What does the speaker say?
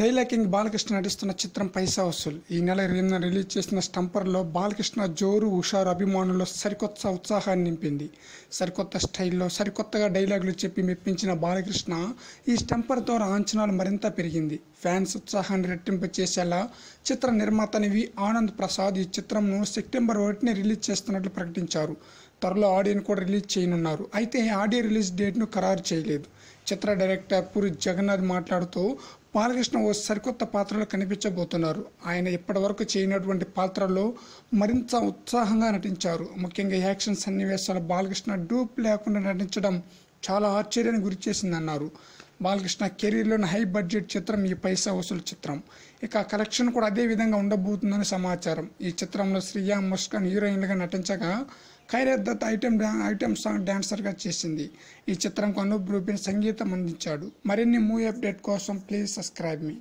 Dialogue king Balakrishna నటిస్తున్న చిత్రం పైసా వసూల్ ఈ నెల 20న రిలీజ్ చేసిన స్టంపర్లో బాలకృష్ణ జోరు హుషారు అభిమానుల్లో సరికొత్త ఉత్సాహాన్ని నింపింది. సరికొత్త స్టైల్లో సరికొత్తగా డైలాగులు చెప్పి మెప్పించిన బాలకృష్ణ ఈ స్టంపర్ ద్వారా అంచనాలు మరింత పెరిగింది. ఫ్యాన్స్ ఉత్సాహాన్ని రెట్టింపు చేసేలా చిత్ర నిర్మాత వి ఆనంద్ ప్రసాద్ ఈ చిత్రంను సెప్టెంబర్ 1న రిలీజ్ చేస్తున్నట్లు ప్రకటించారు. త్వరలో ఆడియోను కూడా రిలీజ్ చేయనున్నారు. అయితే ఆడియో రిలీజ్ డేట్ను ఖరారు చేయలేదు. చిత్ర డైరెక్టర్ పూరి జగన్నాథ్ మాట్లాడుతూ బాలకృష్ణ ఓ సరికొత్త పాత్రలో కనిపించబోతున్నారు. ఆయన ఇప్పటివరకు చేయనటువంటి పాత్రలో మరింత ఉత్సాహంగా నటించారు. ముఖ్యంగా యాక్షన్ సన్నివేశాలు బాలకృష్ణ డూప్ లేకుండా నటించడం చాలా ఆశ్చర్యానికి గురిచేసిందన్నారు. బాలకృష్ణ కెరీర్లోని హై బడ్జెట్ చిత్రం ఈ పైసా వసూలు చిత్రం. ఇక కలెక్షన్ కూడా అదే విధంగా ఉండబోతుందని సమాచారం. ఈ చిత్రంలో శ్రియా ముస్కాన్ హీరోయిన్గా నటించగా ఖైరత్ దత్ ఐటెం సాంగ్ డాన్సర్గా చేసింది. ఈ చిత్రంకు అనూప్ రూబెన్ సంగీతం అందించాడు. మరిన్ని మూవీ అప్డేట్ కోసం ప్లీజ్ సబ్స్క్రైబ్ మీ.